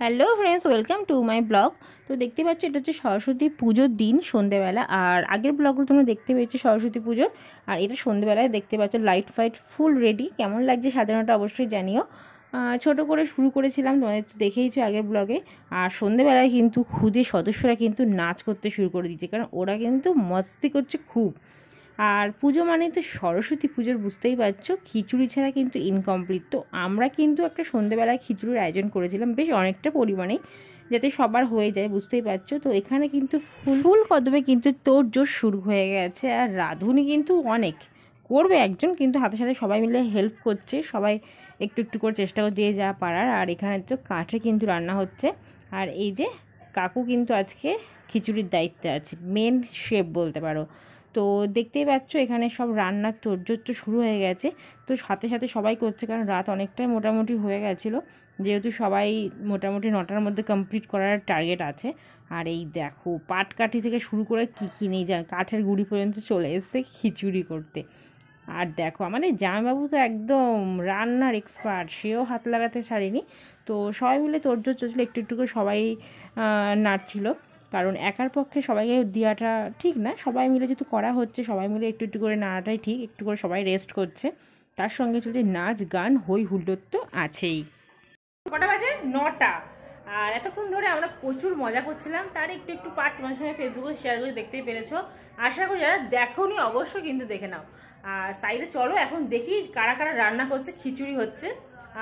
Hello friends, welcome to my blog. তো দেখতে পাচ্ছ এটা হচ্ছে সরস্বতী পুজোর দিন সন্ধ্যেবেলা। আর আগের ব্লগগুলো তোমরা দেখতে পেয়েছো সরস্বতী পুজোর, আর এটা সন্ধ্যেবেলায় দেখতে পাচ্ছ লাইট ফাইট ফুল রেডি। কেমন লাগছে সাজানোটা অবশ্যই জানিও। ছোট করে শুরু করেছিলাম, তোমাদের দেখেইছো আগের ব্লগে। আর সন্ধ্যেবেলায় কিন্তু খুদে সদস্যরা কিন্তু নাচ করতে শুরু করে দিয়েছে, কারণ ওরা কিন্তু মস্তি করছে খুব। আর পুজো মানে তো সরস্বতী পুজোর, বুঝতেই পারছো খিচুড়ি ছাড়া কিন্তু ইনকমপ্লিট। তো আমরা কিন্তু একটা সন্ধ্যেবেলায় খিচুড়ির আয়োজন করেছিলাম বেশ অনেকটা পরিমাণে, যাতে সবার হয়ে যায়, বুঝতেই পারছো। তো এখানে কিন্তু ফুল কদমে কিন্তু তোড়জোড় শুরু হয়ে গেছে। আর রাঁধুনি কিন্তু অনেক করবে একজন, কিন্তু হাতে সাথে সবাই মিলে হেল্প করছে, সবাই একটু একটু করে চেষ্টা করছে যে যা পারার। আর এখানে তো কাঠে কিন্তু রান্না হচ্ছে। আর এই যে কাকু কিন্তু আজকে খিচুড়ির দায়িত্বে আছে, মেন শেফ বলতে পারো। তো দেখতেই পাচ্ছ এখানে সব রান্নার তোড়জোড় তো শুরু হয়ে গেছে। তো সাথে সাথে সবাই করছে, কারণ রাত অনেকটাই মোটামুটি হয়ে গেছিলো, যেহেতু সবাই মোটামুটি 9টার মধ্যে কমপ্লিট করার টার্গেট আছে। আর এই দেখো পাটকাঠি থেকে শুরু করে কী নেই, যা কাঠের গুঁড়ি পর্যন্ত চলে এসছে খিচুড়ি করতে। আর দেখো আমাদের জামাইবাবু তো একদম রান্নার এক্সপার্ট, সেও হাত লাগাতে ছাড়েনি। তো সবাই মিলে তোড়জোড় চলছিল, একটু একটু করে সবাই নাড়ছিল, কারণ একার পক্ষে সবাইকে দেওয়াটা ঠিক না। সবাই মিলে যেহেতু করা হচ্ছে, সবাই মিলে একটু একটু করে নাড়াটাই ঠিক। একটু করে সবাই রেস্ট করছে, তার সঙ্গে চলছে নাচ গান, হই হুল্লোড় তো আছেই। কটা বাজে? 9টা। আর এতক্ষণ ধরে আমরা প্রচুর মজা করছিলাম, তার একটু একটু পার্ট তোমার সঙ্গে ফেসবুকে শেয়ার করে দেখতেই পেরেছো। আশা করি যারা দেখোনি অবশ্যই কিন্তু দেখে নাও। আর সাইডে চলো এখন দেখি কারা কারা রান্না করছে, খিচুড়ি হচ্ছে।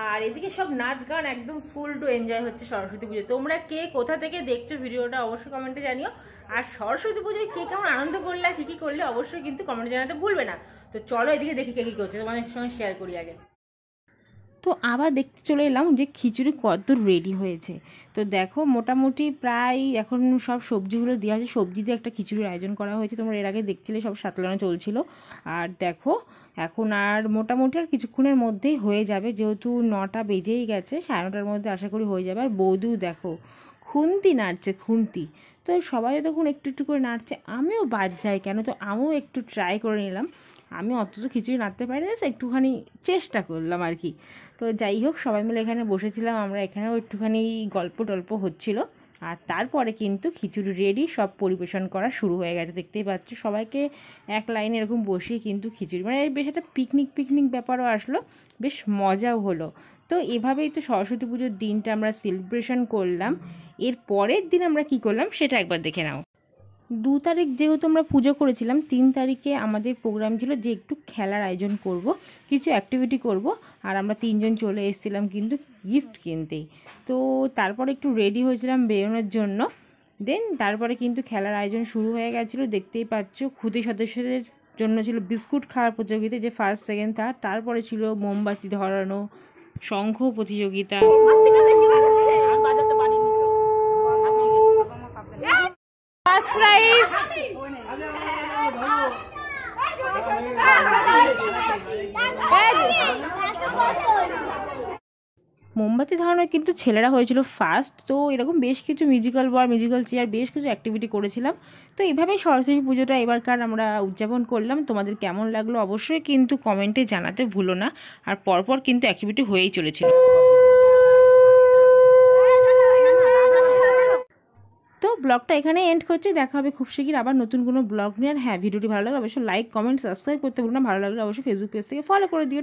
আর এদিকে সব নাচ গান একদম ফুল টু এনজয় হচ্ছে সরস্বতী পুজো। তোমরা কে কোথা থেকে দেখছো ভিডিওটা অবশ্যই কমেন্টে জানিও। আর সরস্বতী পুজোয় কে কেমন আনন্দ করলে, কী কী করলে অবশ্যই কিন্তু কমেন্টে জানাতে ভুলবে না। তো চলো এদিকে দেখি কে কী করছে, তোমাদের সঙ্গে শেয়ার করি আগে। তো আবার দেখতে চলে এলাম যে খিচুড়ি কতদূর রেডি হয়েছে। তো দেখো মোটামুটি প্রায় এখন সব সবজিগুলো দেওয়া হয়েছে, সবজি দিয়ে একটা খিচুড়ির আয়োজন করা হয়েছে। তোমরা এর আগে দেখছিলে সব সাতলানো চলছিল। আর দেখো এখন আর মোটামুটি আর কিছুক্ষণের মধ্যেই হয়ে যাবে, যেহেতু 9টা বেজেই গেছে, 9:30টার মধ্যে আশা করি হয়ে যাবে। আর বৌদিও দেখো খুন্তি নাড়ছে, খুন্তি। তো সবাই তখন একটু একটু করে নাড়ছে, আমিও বাদ যাই কেন, তো আমিও একটু ট্রাই করে নিলাম। আমি অত তো খিচুড়ি নাড়তে পারি না, একটুখানি চেষ্টা করলাম আর কি। তো যাই হোক সবাই মিলে এখানে বসেছিলাম, আমরা এখানেও একটুখানি গল্প টল্প হচ্ছিল। আর তারপরে কিন্তু খিচুড়ি রেডি, সব পরিবেশন করা শুরু হয়ে গেছে। দেখতেই পাচ্ছ সবাইকে এক লাইনে এরকম বসিয়ে কিন্তু খিচুড়ি, মানে বেশ একটা পিকনিক পিকনিক ব্যাপারও আসলো, বেশ মজাও হলো। তো এভাবেই তো সরস্বতী পুজোর দিনটা আমরা সেলিব্রেশন করলাম। এর পরের দিন আমরা কি করলাম সেটা একবার দেখে নাও। 2 তারিখ যেহেতু আমরা পুজো করেছিলাম, 3 তারিখে আমাদের প্রোগ্রাম ছিল যে একটু খেলার আয়োজন করব, কিছু অ্যাক্টিভিটি করব। আর আমরা 3জন চলে এসেছিলাম কিন্তু গিফট কিনতেই। তো তারপরে একটু রেডি হয়েছিলাম বেরোনোর জন্য। দেন তারপরে কিন্তু খেলার আয়োজন শুরু হয়ে গেছিলো। দেখতেই পাচ্ছ খুদে সদস্যদের জন্য ছিল বিস্কুট খাওয়ার প্রতিযোগিতা, যে ফার্স্ট সেকেন্ড থার্ড। তারপরে ছিল মোমবাতি ধরানো, শঙ্খ প্রতিযোগিতা। ফার্স্ট প্রাইজ মোমবাতি ধরানো কিন্তু ছেলেরা হয়েছিল ফার্স্ট। তো এরকম বেশ কিছু মিউজিক্যাল বল, মিউজিক্যাল চেয়ার, বেশ কিছু অ্যাক্টিভিটি করেছিলাম। তো এইভাবেই সরস্বতী পুজোটা এবারকার আমরা উদযাপন করলাম। তোমাদের কেমন লাগলো অবশ্যই কিন্তু কমেন্টে জানাতে ভুলো না। আর পরপর কিন্তু অ্যাক্টিভিটি হয়েই চলেছিল। তো ব্লগটা এখানে এন্ড করছি, দেখা হবে খুব শীঘ্র আবার নতুন কোনো ব্লগ নিয়ে। আর হ্যাঁ, ভিডিওটি ভালো লাগলে অবশ্যই লাইক কমেন্ট সাবস্ক্রাইব করতে ভুলো না। ভালো লাগলে অবশ্যই ফেসবুক পেজ থেকে ফলো করে দিও।